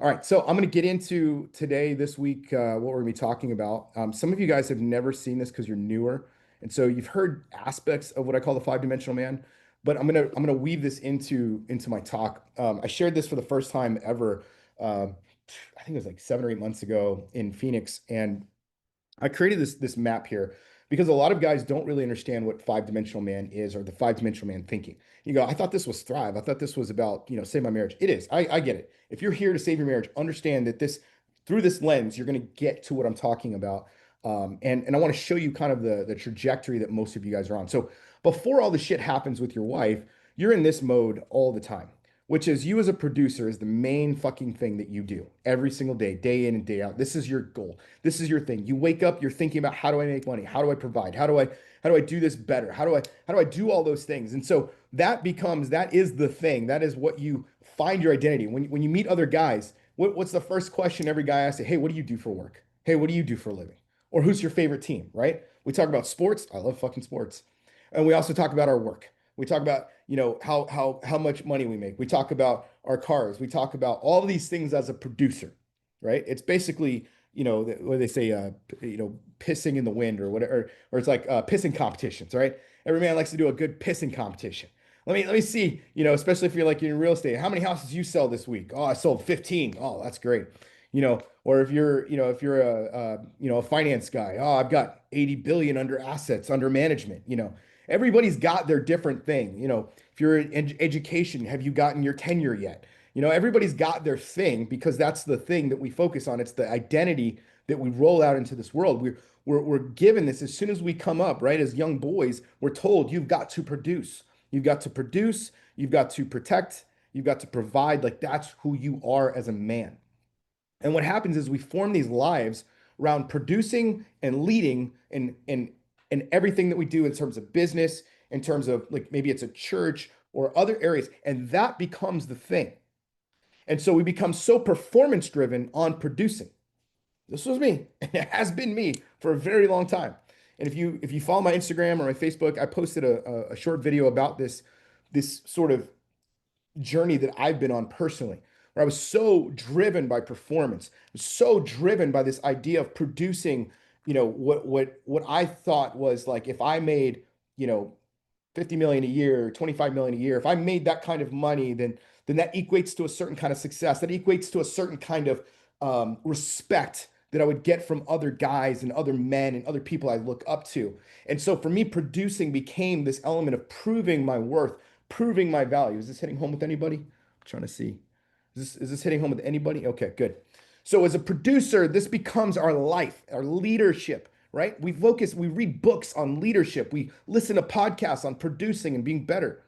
All right, so I'm going to get into today, this week, what we're going to be talking about. Some of you guys have never seen this because you're newer, and so you've heard aspects of what I call the five-dimensional man. But I'm gonna weave this into my talk. I shared this for the first time ever. I think it was like 7 or 8 months ago in Phoenix, and I created this map here because a lot of guys don't really understand what five-dimensional man is or the five-dimensional man thinking. You go, I thought this was Thrive. I thought this was about, save my marriage. It is. I get it. If you're here to save your marriage, understand that this through this lens, you're going to get to what I'm talking about. And I want to show you kind of the trajectory that most of you guys are on. So before all the shit happens with your wife, you're in this mode all the time, which is you as a producer is the main fucking thing that you do every single day in and day out. This is your goal. This is your thing. You wake up, you're thinking about how do I make money? How do I provide? How do I do this better? How do I do all those things? And so that is the thing. That is what you find your identity. When you meet other guys, what's the first question every guy asks? Hey, what do you do for work? Hey, what do you do for a living? Or who's your favorite team, right? We talk about sports. I love fucking sports. And we also talk about our work. We talk about, how much money we make. We talk about our cars. We talk about all of these things as a producer, right? It's basically, what they say, pissing in the wind or whatever, or it's like pissing competitions, right? Every man likes to do a good pissing competition. Let me see, especially if you're in real estate, how many houses you sell this week? Oh, I sold 15. Oh, that's great. Or if you're a finance guy, oh, I've got 80 billion under assets under management. Everybody's got their different thing. If you're in education, have you gotten your tenure yet? Everybody's got their thing because that's the thing that we focus on. It's the identity that we roll out into this world. We're given this as soon as we come up, right? As young boys, we're told you've got to produce. You've got to produce, you've got to protect, you've got to provide. Like that's who you are as a man. And what happens is we form these lives around producing and leading and everything that we do in terms of business, in terms of like maybe it's a church or other areas, and that becomes the thing. And so we become so performance driven on producing. This was me, and it has been me for a very long time. And if you follow my Instagram or my Facebook, I posted a short video about this sort of journey that I've been on personally, where I was so driven by performance, so driven by this idea of producing, what I thought was like if I made, 50 million a year, 25 million a year, if I made that kind of money, then that equates to a certain kind of success. That equates to a certain kind of respect that I would get from other guys and other men and other people I look up to. And so for me, producing became this element of proving my worth, proving my value. Is this hitting home with anybody? I'm trying to see. Is this hitting home with anybody? Okay, good. So as a producer, this becomes our life, our leadership, right? We read books on leadership. We listen to podcasts on producing and being better.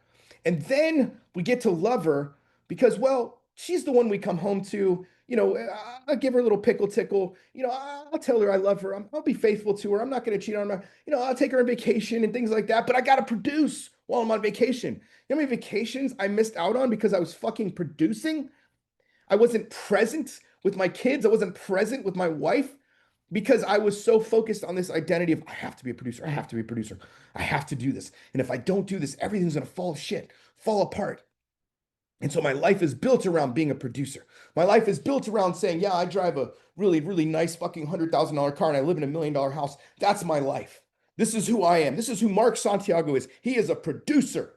And then we get to love her because, well, she's the one we come home to. I'll give her a little pickle tickle. I'll tell her I love her. I'll be faithful to her. I'm not going to cheat on her. I'll take her on vacation and things like that. But I got to produce while I'm on vacation. You know how many vacations I missed out on because I was fucking producing? I wasn't present with my kids. I wasn't present with my wife because I was so focused on this identity of I have to be a producer. I have to be a producer. I have to do this. And if I don't do this, everything's going to fall apart. And so my life is built around being a producer. My life is built around saying, yeah, I drive a really, really nice fucking $100,000 car and I live in $1 million house. That's my life. This is who I am. This is who Mark Santiago is. He is a producer.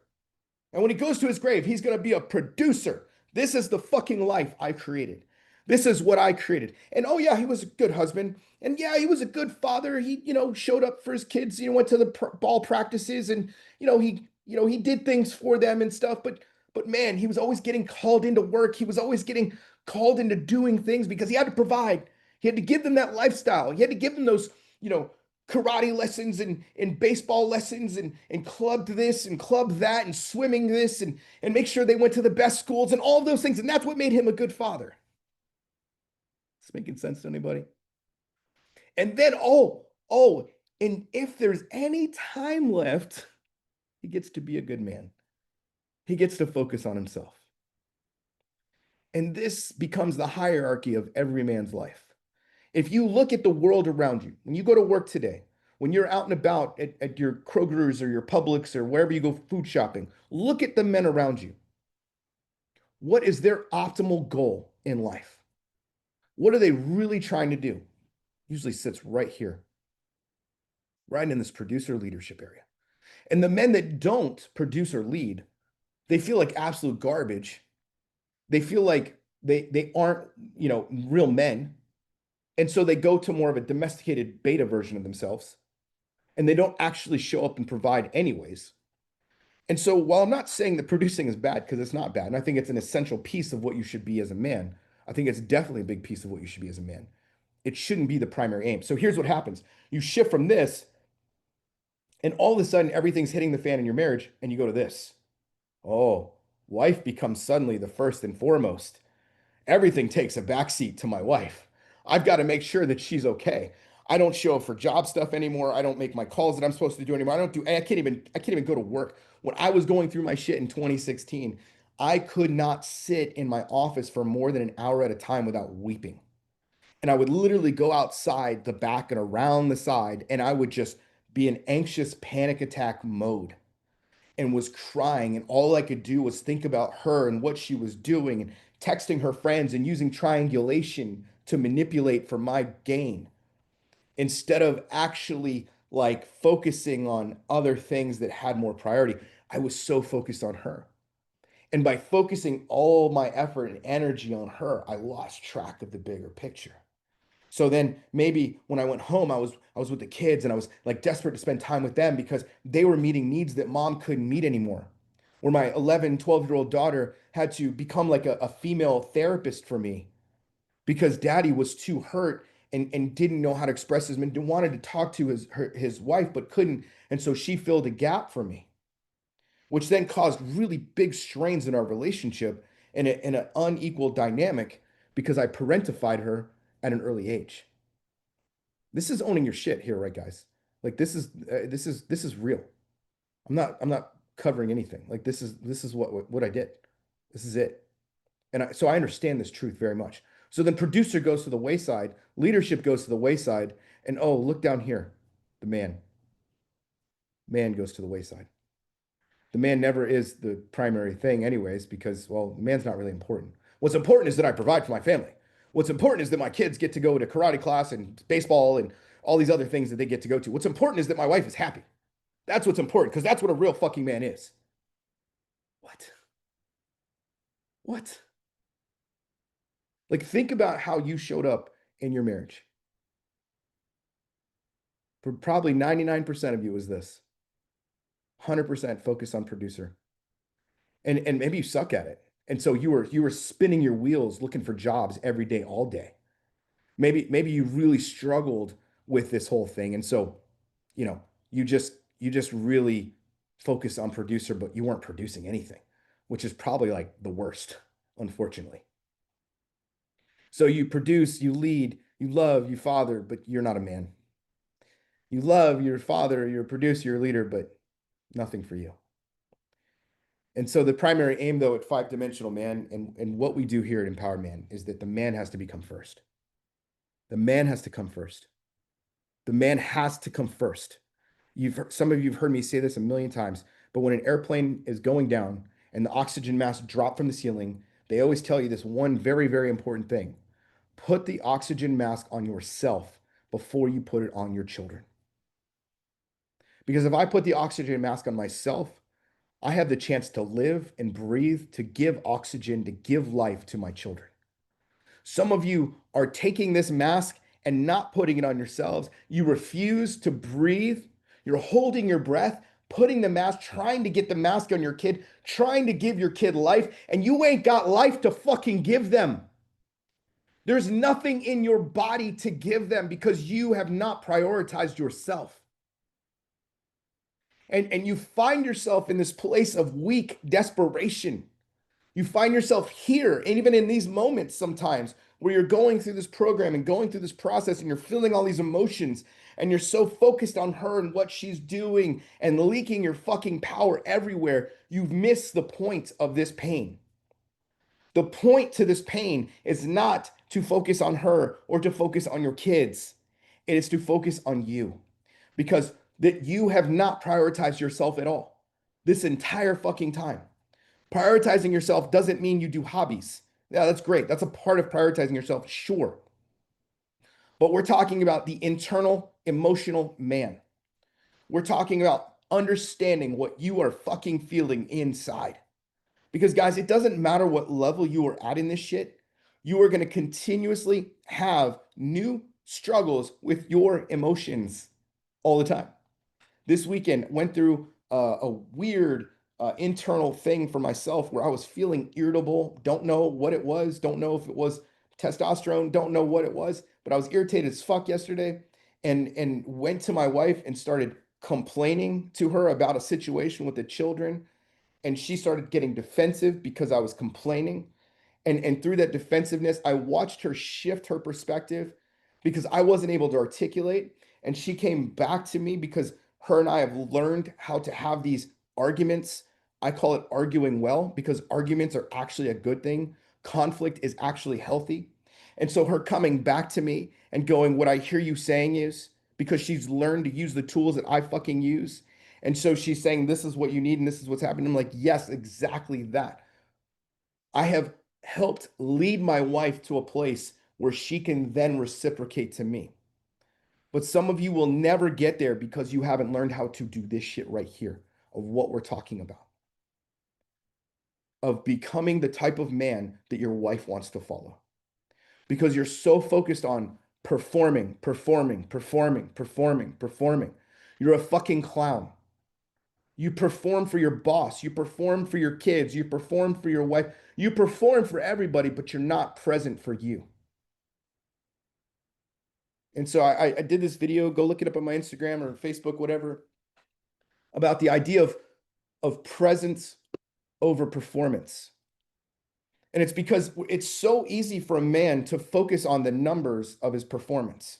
And when he goes to his grave, he's going to be a producer. This is the fucking life I created. This is what I created. And oh yeah, he was a good husband. And yeah, he was a good father. He, showed up for his kids, went to the ball practices and, he did things for them and stuff. But man, he was always getting called into work. He was always getting called into doing things because he had to provide. He had to give them that lifestyle. He had to give them those, karate lessons and baseball lessons and clubbed this and clubbed that and swimming this and make sure they went to the best schools and all of those things. And that's what made him a good father. It's making sense to anybody? And then, and if there's any time left, he gets to be a good man. He gets to focus on himself. And this becomes the hierarchy of every man's life. If you look at the world around you, when you go to work today, when you're out and about at your Kroger's or your Publix or wherever you go food shopping, look at the men around you. What is their optimal goal in life? What are they really trying to do? Usually sits right here, right in this producer leadership area. And the men that don't produce or lead, they feel like absolute garbage. They feel like they aren't, real men. And so they go to more of a domesticated beta version of themselves, and they don't actually show up and provide anyways. And so while I'm not saying that producing is bad, because it's not bad, and I think it's an essential piece of what you should be as a man, I think it's definitely a big piece of what you should be as a man. It shouldn't be the primary aim. So here's what happens. You shift from this, and all of a sudden everything's hitting the fan in your marriage, and you go to this. Oh, wife becomes suddenly the first and foremost. Everything takes a backseat to my wife. I've got to make sure that she's okay. I don't show up for job stuff anymore. I don't make my calls that I'm supposed to do anymore. I can't even go to work. When I was going through my shit in 2016, I could not sit in my office for more than an hour at a time without weeping. And I would literally go outside the back and around the side, and I would just be in anxious panic attack mode and was crying. And all I could do was think about her and what she was doing and texting her friends and using triangulation to manipulate for my gain instead of actually like focusing on other things that had more priority. I was so focused on her. And by focusing all my effort and energy on her, I lost track of the bigger picture. So then maybe when I went home, I was with the kids and I was like desperate to spend time with them because they were meeting needs that mom couldn't meet anymore. Where my 11, 12-year-old daughter had to become like a female therapist for me because daddy was too hurt and didn't know how to express his and wanted to talk to his wife but couldn't. And so she filled a gap for me, which then caused really big strains in our relationship and in an unequal dynamic because I parentified her at an early age. This is owning your shit here, right, guys? Like this is real. I'm not covering anything. Like this is what I did. This is it. And so I understand this truth very much. So then producer goes to the wayside, leadership goes to the wayside, and oh, look down here. The man goes to the wayside. The man never is the primary thing anyways because well, the man's not really important. What's important is that I provide for my family. What's important is that my kids get to go to karate class and baseball and all these other things that they get to go to. What's important is that my wife is happy. That's what's important because that's what a real fucking man is. What? What? Like think about how you showed up in your marriage. For probably 99% of you is this. 100% focus on producer. And maybe you suck at it. And so you were spinning your wheels looking for jobs every day all day. Maybe you really struggled with this whole thing. And so, you know, you just really focused on producer, but you weren't producing anything, which is probably like the worst, unfortunately. So you produce, you lead, you love, you father, but you're not a man. You love your father, your producer, your leader, but nothing for you. And so the primary aim, though, at five dimensional man and what we do here at Empowered Man is that the man has to become first. The man has to come first. The man has to come first. Some of you have heard me say this a million times, but when an airplane is going down and the oxygen mask drop from the ceiling, they always tell you this one very, very important thing. Put the oxygen mask on yourself before you put it on your children. Because if I put the oxygen mask on myself, I have the chance to live and breathe, to give oxygen, to give life to my children. Some of you are taking this mask and not putting it on yourselves. You refuse to breathe. You're holding your breath, putting the mask, trying to get the mask on your kid, trying to give your kid life, and you ain't got life to fucking give them. There's nothing in your body to give them because you have not prioritized yourself. And you find yourself in this place of weak desperation. You find yourself here, and even in these moments sometimes where you're going through this program and going through this process and you're feeling all these emotions and you're so focused on her and what she's doing and leaking your fucking power everywhere, you've missed the point of this pain. The point to this pain is not to focus on her or to focus on your kids. It is to focus on you because that you have not prioritized yourself at all this entire fucking time. Prioritizing yourself doesn't mean you do hobbies. Yeah, that's great. That's a part of prioritizing yourself, sure. But we're talking about the internal emotional man. We're talking about understanding what you are fucking feeling inside. Because, guys, it doesn't matter what level you are at in this shit, you are going to continuously have new struggles with your emotions all the time. This weekend went through a weird internal thing for myself where I was feeling irritable. Don't know what it was. Don't know if it was testosterone. Don't know what it was. But I was irritated as fuck yesterday, and went to my wife and started complaining to her about a situation with the children. And she started getting defensive because I was complaining. And through that defensiveness, I watched her shift her perspective because I wasn't able to articulate. And she came back to me because her and I have learned how to have these arguments. I call it arguing well because arguments are actually a good thing. Conflict is actually healthy. And so her coming back to me and going, what I hear you saying is, because she's learned to use the tools that I fucking use. And so she's saying, this is what you need and this is what's happening. I'm like, yes, exactly that. I have helped lead my wife to a place where she can then reciprocate to me. But some of you will never get there because you haven't learned how to do this shit right here of what we're talking about, of becoming the type of man that your wife wants to follow. Because you're so focused on performing, performing, performing, performing, performing. You're a fucking clown. You perform for your boss, you perform for your kids, you perform for your wife, you perform for everybody, but you're not present for you. And so I did this video, go look it up on my Instagram or Facebook, whatever, about the idea of presence over performance. And it's because it's so easy for a man to focus on the numbers of his performance.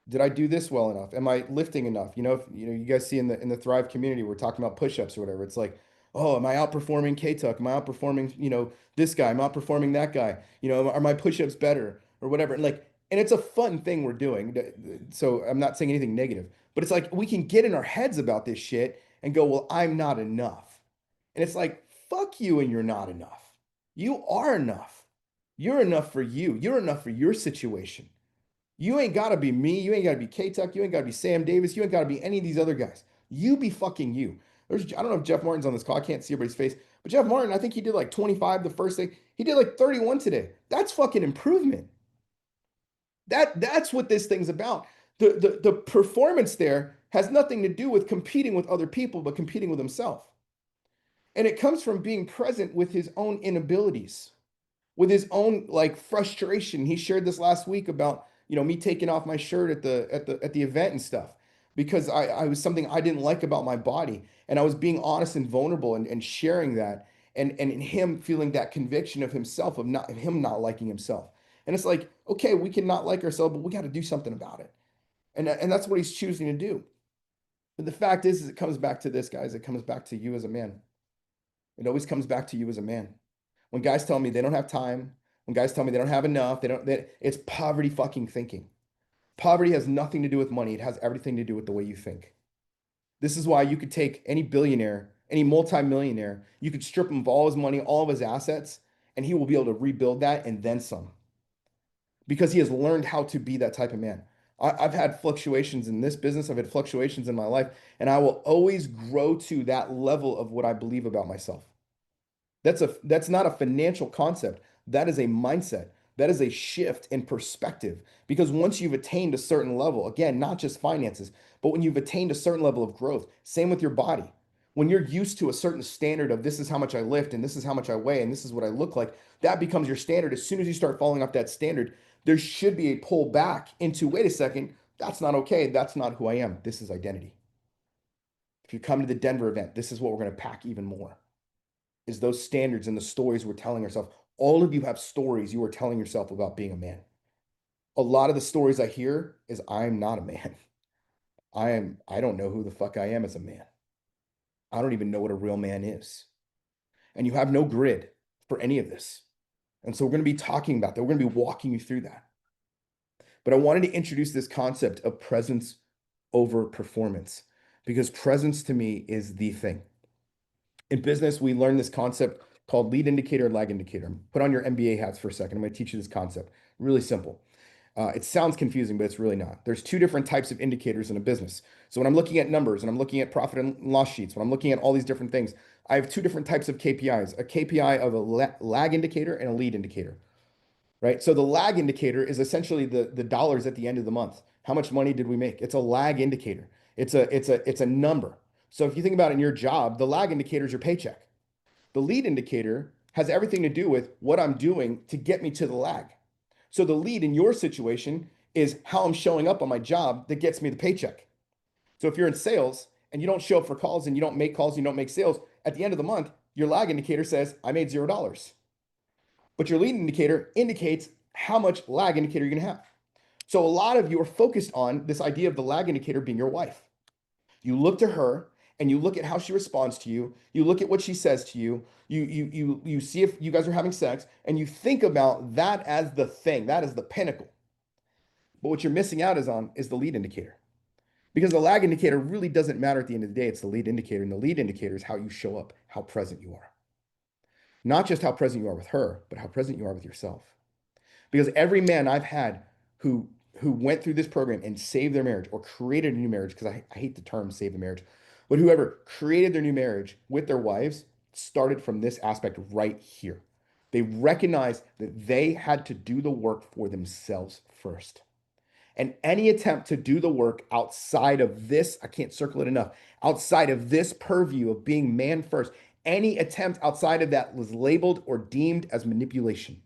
Did I do this well enough? Am I lifting enough? If you guys see in the Thrive community, we're talking about push-ups or whatever. It's like, oh, am I outperforming K-Tuck? Am I outperforming, this guy? Am I outperforming that guy? Are my push-ups better or whatever? And it's a fun thing we're doing. So I'm not saying anything negative, but it's like we can get in our heads about this shit and go, well, I'm not enough. And it's like, fuck you and you're not enough. You are enough. You're enough for you. You're enough for your situation. You ain't got to be me. You ain't got to be K-Tuck. You ain't got to be Sam Davis. You ain't got to be any of these other guys. You be fucking you. I don't know if Jeff Martin's on this call. I can't see everybody's face. But Jeff Martin, I think he did like 25 the first thing. He did like 31 today. That's fucking improvement. That's what this thing's about. The performance there has nothing to do with competing with other people, but competing with himself. And it comes from being present with his own inabilities, with his own like frustration. He shared this last week about, me taking off my shirt at the event and stuff because I was something I didn't like about my body. And I was being honest and vulnerable and sharing that and in him feeling that conviction of himself, of him not liking himself. And it's like, okay, we can not like ourselves, but we got to do something about it. And that's what he's choosing to do. But the fact is it comes back to this, guys. It comes back to you as a man. It always comes back to you as a man. When guys tell me they don't have time, when guys tell me they don't have enough, it's poverty fucking thinking. Poverty has nothing to do with money. It has everything to do with the way you think. This is why you could take any billionaire, any multimillionaire, you could strip him of all his money, all of his assets, and he will be able to rebuild that and then some because he has learned how to be that type of man. I've had fluctuations in this business, I've had fluctuations in my life, and I will always grow to that level of what I believe about myself. That's not a financial concept. That is a mindset. That is a shift in perspective. Because once you've attained a certain level, again, not just finances, but when you've attained a certain level of growth, same with your body. When you're used to a certain standard of this is how much I lift and this is how much I weigh and this is what I look like, that becomes your standard. As soon as you start following up that standard, there should be a pull back into, wait a second, that's not okay. That's not who I am. This is identity. If you come to the Denver event, this is what we're going to pack even more is those standards and the stories we're telling ourselves. All of you have stories you are telling yourself about being a man. A lot of the stories I hear is I'm not a man. I don't know who the fuck I am as a man. I don't even know what a real man is. And you have no grid for any of this. And so we're going to be talking about that. We're going to be walking you through that. But I wanted to introduce this concept of presence over performance because presence to me is the thing. In business, we learn this concept called lead indicator and lag indicator. Put on your MBA hats for a second. I'm going to teach you this concept. Really simple. It sounds confusing, but it's really not. There's two different types of indicators in a business. So when I'm looking at numbers and I'm looking at profit and loss sheets, when I'm looking at all these different things, I have two different types of KPIs, a KPI of a lag indicator and a lead indicator, right? So the lag indicator is essentially the dollars at the end of the month. How much money did we make? It's a lag indicator. It's a number. So if you think about it in your job, the lag indicator is your paycheck. The lead indicator has everything to do with what I'm doing to get me to the lag. So the lead in your situation is how I'm showing up on my job that gets me the paycheck. So if you're in sales and you don't show up for calls and you don't make calls, and you don't make sales, at the end of the month, your lag indicator says, I made $0. But your lead indicator indicates how much lag indicator you're going to have. So a lot of you are focused on this idea of the lag indicator being your wife. You look to her and you look at how she responds to you. You look at what she says to you. You see if you guys are having sex, and you think about that as the thing, that is the pinnacle. But what you're missing out is the lead indicator. Because the lag indicator really doesn't matter at the end of the day. It's the lead indicator. And the lead indicator is how you show up, how present you are. Not just how present you are with her, but how present you are with yourself. Because every man I've had who went through this program and saved their marriage or created a new marriage, because I hate the term save a marriage, but whoever created their new marriage with their wives started from this aspect right here. They recognized that they had to do the work for themselves first. And any attempt to do the work outside of this, I can't circle it enough, outside of this purview of being man first, any attempt outside of that was labeled or deemed as manipulation,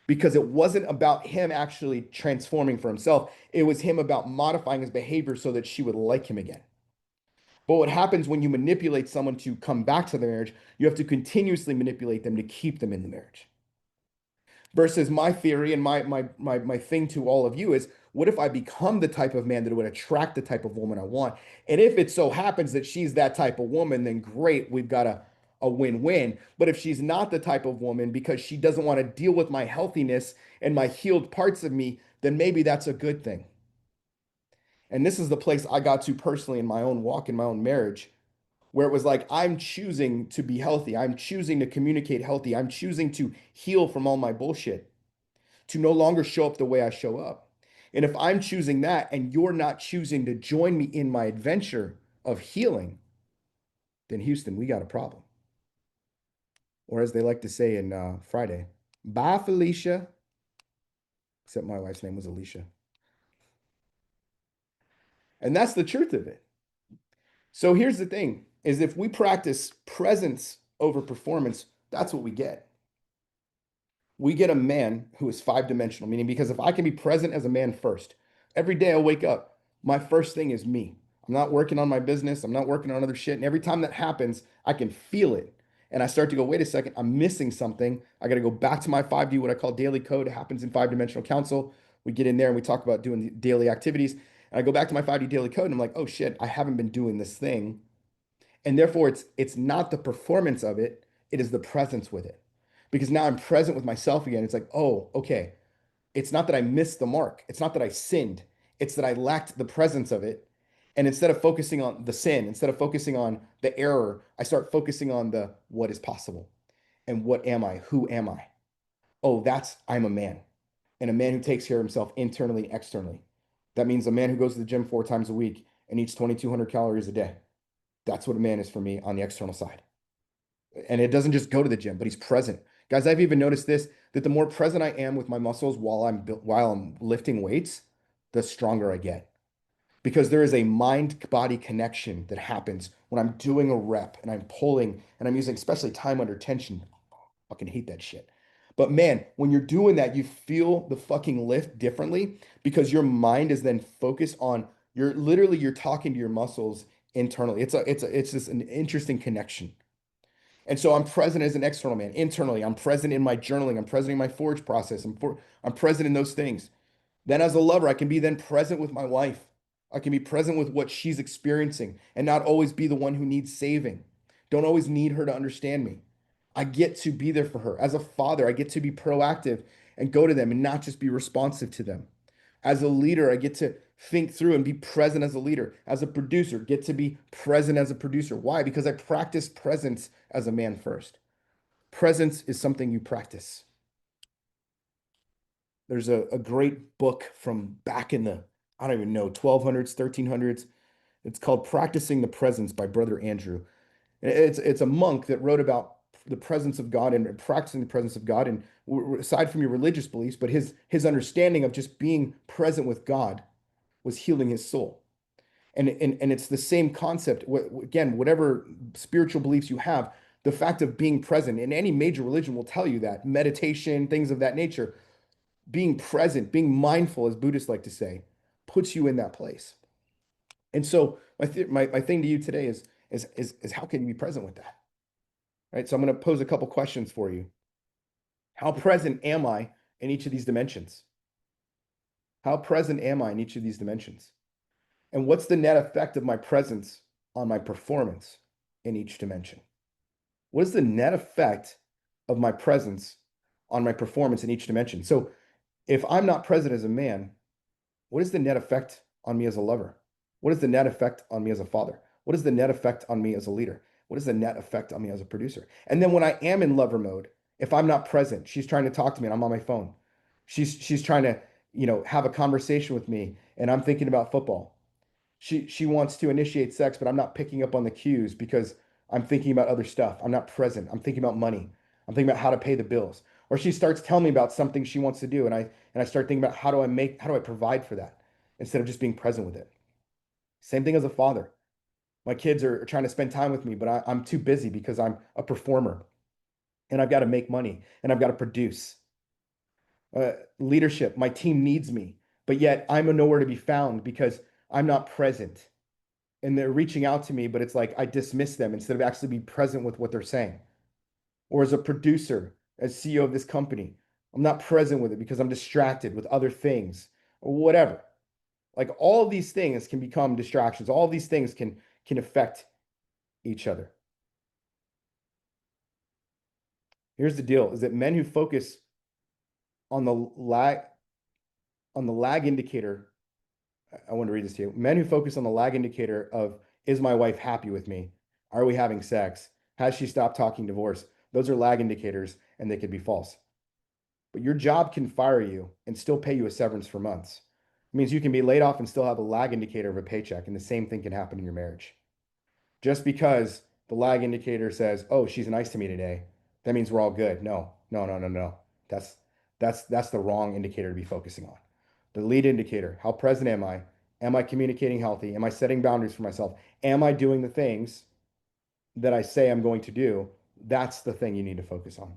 because it wasn't about him actually transforming for himself. It was him about modifying his behavior so that she would like him again. But what happens when you manipulate someone to come back to the marriage, you have to continuously manipulate them to keep them in the marriage. Versus my theory and my thing to all of you is, what if I become the type of man that would attract the type of woman I want? And if it so happens that she's that type of woman, then great, we've got a win-win. But if she's not the type of woman because she doesn't want to deal with my healthiness and my healed parts of me, then maybe that's a good thing. And this is the place I got to personally in my own walk, in my own marriage, where it was like, I'm choosing to be healthy. I'm choosing to communicate healthy. I'm choosing to heal from all my bullshit, to no longer show up the way I show up. And if I'm choosing that and you're not choosing to join me in my adventure of healing, then Houston, we got a problem. Or as they like to say in Friday, bye, Felicia. Except my wife's name was Alicia. And that's the truth of it. So here's the thing, is if we practice presence over performance, that's what we get. We get a man who is five-dimensional, meaning, because if I can be present as a man first, every day I wake up, my first thing is me. I'm not working on my business. I'm not working on other shit. And every time that happens, I can feel it. And I start to go, wait a second, I'm missing something. I got to go back to my 5D, what I call daily code. It happens in five-dimensional council. We get in there and we talk about doing the daily activities. And I go back to my 5D daily code and I'm like, oh shit, I haven't been doing this thing. And therefore, it's not the performance of it, it is the presence with it. Because now I'm present with myself again. It's like, oh, okay. It's not that I missed the mark. It's not that I sinned. It's that I lacked the presence of it. And instead of focusing on the sin, instead of focusing on the error, I start focusing on the what is possible. And what am I? Who am I? Oh, I'm a man. And a man who takes care of himself internally and externally. That means a man who goes to the gym 4 times a week and eats 2,200 calories a day. That's what a man is for me on the external side. And it doesn't just go to the gym, but he's present. Guys, I've even noticed this, that the more present I am with my muscles while I'm lifting weights, the stronger I get. Because there is a mind-body connection that happens when I'm doing a rep and I'm pulling and I'm using especially time under tension. I fucking hate that shit. But man, when you're doing that, you feel the fucking lift differently because your mind is then focused on, you're talking to your muscles internally. It's just an interesting connection. And so I'm present as an external man. Internally, I'm present in my journaling. I'm present in my forge process. I'm present in those things. Then as a lover, I can be then present with my wife. I can be present with what she's experiencing and not always be the one who needs saving. Don't always need her to understand me. I get to be there for her. As a father, I get to be proactive and go to them and not just be responsive to them. As a leader, I get to think through and be present as a leader. As a producer, get to be present as a producer. Why? Because I practice presence as a man first. Presence is something you practice. There's a great book from back in the, I don't even know, 1200s, 1300s. It's called Practicing the Presence by Brother Andrew. And it's a monk that wrote about the presence of God and practicing the presence of God. And aside from your religious beliefs, but his understanding of just being present with God was healing his soul. And it's the same concept. Again, whatever spiritual beliefs you have, the fact of being present in any major religion will tell you that meditation, things of that nature, being present, being mindful, as Buddhists like to say, puts you in that place. And so my thing to you today is how can you be present with that? Right. So I'm going to pose a couple questions for you. How present am I in each of these dimensions? How present am I in each of these dimensions? And what's the net effect of my presence on my performance in each dimension? What is the net effect of my presence on my performance in each dimension? So if I'm not present as a man, what is the net effect on me as a lover? What is the net effect on me as a father? What is the net effect on me as a leader? What is the net effect on me as a producer? And then when I am in lover mode, if I'm not present, she's trying to talk to me and I'm on my phone. She's trying to, have a conversation with me and I'm thinking about football. She wants to initiate sex, but I'm not picking up on the cues because I'm thinking about other stuff. I'm not present. I'm thinking about money. I'm thinking about how to pay the bills. Or she starts telling me about something she wants to do, and I start thinking about how do I provide for that instead of just being present with it. Same thing as a father. My kids are trying to spend time with me, but I'm too busy because I'm a performer and I've got to make money and I've got to produce. Leadership, my team needs me, but yet I'm nowhere to be found because I'm not present and they're reaching out to me, but it's like I dismiss them instead of actually be present with what they're saying. Or as a producer, as CEO of this company, I'm not present with it because I'm distracted with other things or whatever. Like all of these things can become distractions. All of these things can affect each other. Here's the deal is that men who focus on the lag indicator, I want to read this to you. Men who focus on the lag indicator of is my wife happy with me? Are we having sex? Has she stopped talking divorce? Those are lag indicators and they could be false. But your job can fire you and still pay you a severance for months. It means you can be laid off and still have a lag indicator of a paycheck, and the same thing can happen in your marriage. Just because the lag indicator says, "Oh, she's nice to me today," that means we're all good. No, no, no, no, no. That's that's the wrong indicator to be focusing on. The lead indicator, how present am I? Am I communicating healthy? Am I setting boundaries for myself? Am I doing the things that I say I'm going to do? That's the thing you need to focus on.